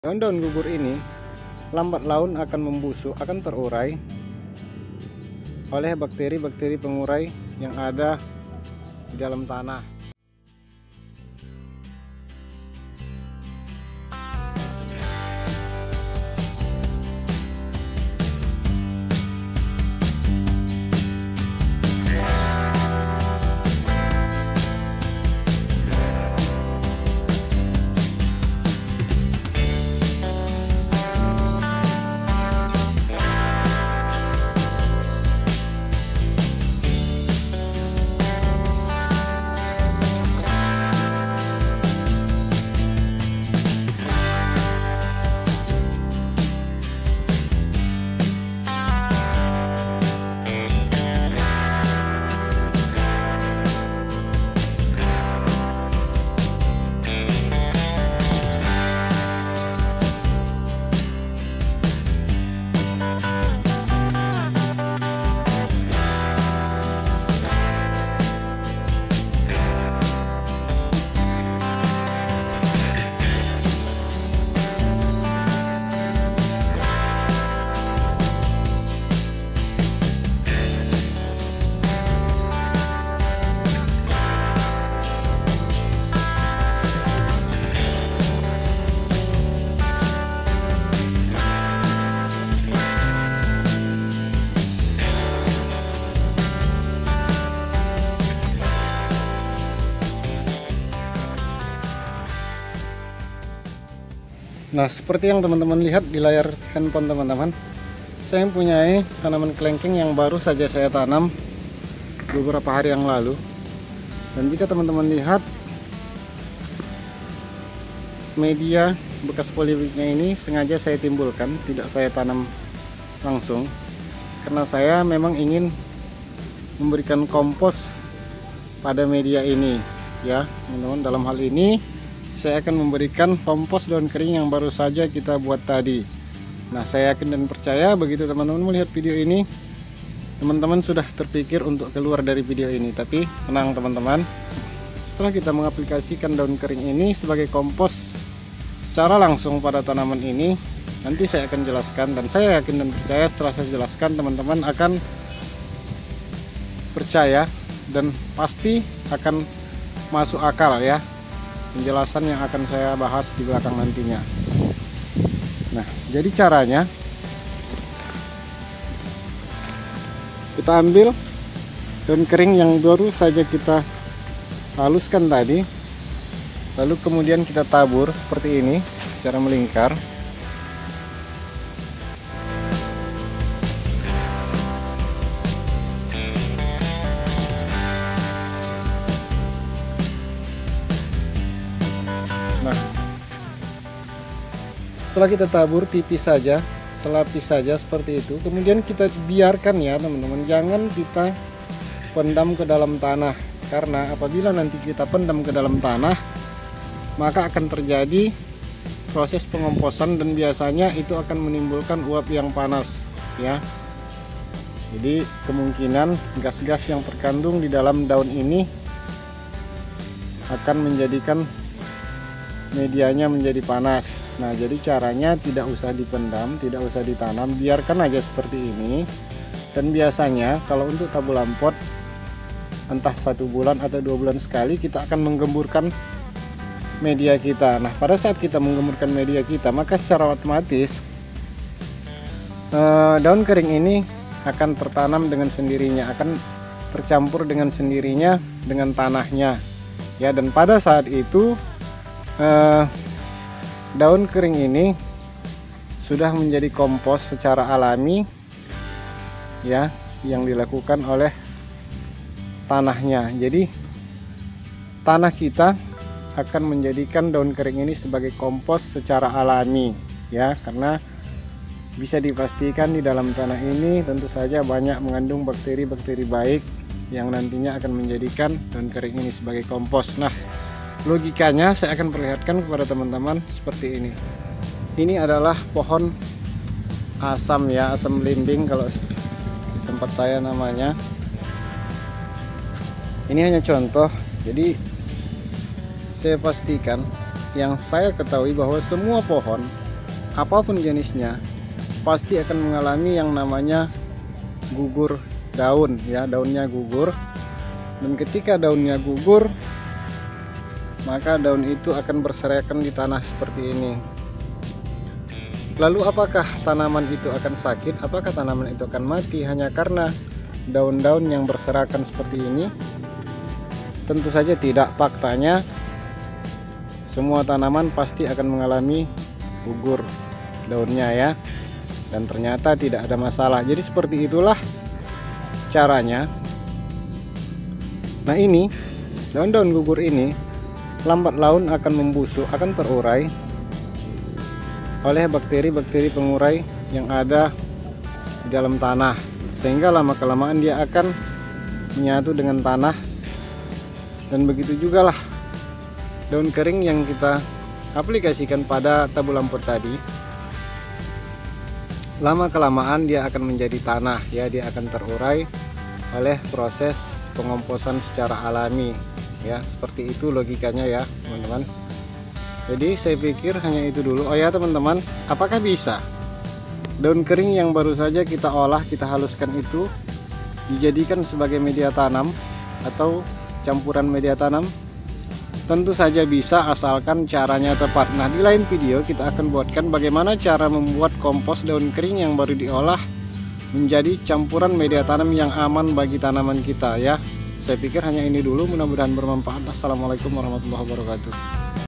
Daun-daun gugur ini lambat laun akan membusuk, akan terurai oleh bakteri-bakteri pengurai yang ada di dalam tanah. Nah, seperti yang teman-teman lihat di layar handphone teman-teman, saya mempunyai tanaman kelengkeng yang baru saja saya tanam beberapa hari yang lalu. Dan jika teman-teman lihat, media bekas polybagnya ini sengaja saya timbulkan, tidak saya tanam langsung, karena saya memang ingin memberikan kompos pada media ini, ya teman-teman. Dalam hal ini saya akan memberikan kompos daun kering yang baru saja kita buat tadi. Nah, saya yakin dan percaya begitu teman-teman melihat video ini, teman-teman sudah terpikir untuk keluar dari video ini. Tapi tenang teman-teman, setelah kita mengaplikasikan daun kering ini sebagai kompos secara langsung pada tanaman ini, nanti saya akan jelaskan, dan saya yakin dan percaya setelah saya jelaskan teman-teman akan percaya dan pasti akan masuk akal ya penjelasan yang akan saya bahas di belakang nantinya. Nah, jadi caranya kita ambil daun kering yang baru saja kita haluskan tadi, lalu kemudian kita tabur seperti ini secara melingkar. Nah, setelah kita tabur tipis saja, selapis saja seperti itu, kemudian kita biarkan ya teman-teman, jangan kita pendam ke dalam tanah, karena apabila nanti kita pendam ke dalam tanah maka akan terjadi proses pengomposan dan biasanya itu akan menimbulkan uap yang panas ya. Jadi kemungkinan gas-gas yang terkandung di dalam daun ini akan menjadikan medianya menjadi panas. Nah, jadi caranya tidak usah dipendam, tidak usah ditanam, biarkan aja seperti ini. Dan biasanya kalau untuk tabulan pot, entah 1 bulan atau 2 bulan sekali kita akan menggemburkan media kita. Nah, pada saat kita menggemburkan media kita, maka secara otomatis daun kering ini akan tertanam dengan sendirinya, akan tercampur dengan sendirinya dengan tanahnya ya. Dan pada saat itu daun kering ini sudah menjadi kompos secara alami ya, yang dilakukan oleh tanahnya. Jadi tanah kita akan menjadikan daun kering ini sebagai kompos secara alami ya, karena bisa dipastikan di dalam tanah ini tentu saja banyak mengandung bakteri-bakteri baik yang nantinya akan menjadikan daun kering ini sebagai kompos. Nah, logikanya saya akan perlihatkan kepada teman-teman seperti ini. Ini adalah pohon asam ya, asam belimbing kalau di tempat saya namanya. Ini hanya contoh, jadi saya pastikan, yang saya ketahui bahwa semua pohon apapun jenisnya pasti akan mengalami yang namanya gugur daun ya, daunnya gugur. Dan ketika daunnya gugur, maka daun itu akan berserakan di tanah seperti ini. Lalu apakah tanaman itu akan sakit? Apakah tanaman itu akan mati hanya karena daun-daun yang berserakan seperti ini? Tentu saja tidak. Faktanya semua tanaman pasti akan mengalami gugur daunnya ya. Dan ternyata tidak ada masalah. Jadi seperti itulah caranya. Nah ini daun-daun gugur ini lambat laun akan membusuk, akan terurai oleh bakteri-bakteri pengurai yang ada di dalam tanah, sehingga lama-kelamaan dia akan menyatu dengan tanah. Dan begitu juga lah daun kering yang kita aplikasikan pada tabu lampot tadi, lama-kelamaan dia akan menjadi tanah ya, dia akan terurai oleh proses pengomposan secara alami ya. Seperti itu logikanya ya teman-teman. Jadi saya pikir hanya itu dulu. Oh ya teman-teman, apakah bisa daun kering yang baru saja kita olah, kita haluskan itu dijadikan sebagai media tanam atau campuran media tanam? Tentu saja bisa, asalkan caranya tepat. Nah di lain video kita akan buatkan bagaimana cara membuat kompos daun kering yang baru diolah menjadi campuran media tanam yang aman bagi tanaman kita ya. Saya pikir hanya ini dulu, mudah-mudahan bermanfaat. Assalamualaikum warahmatullahi wabarakatuh.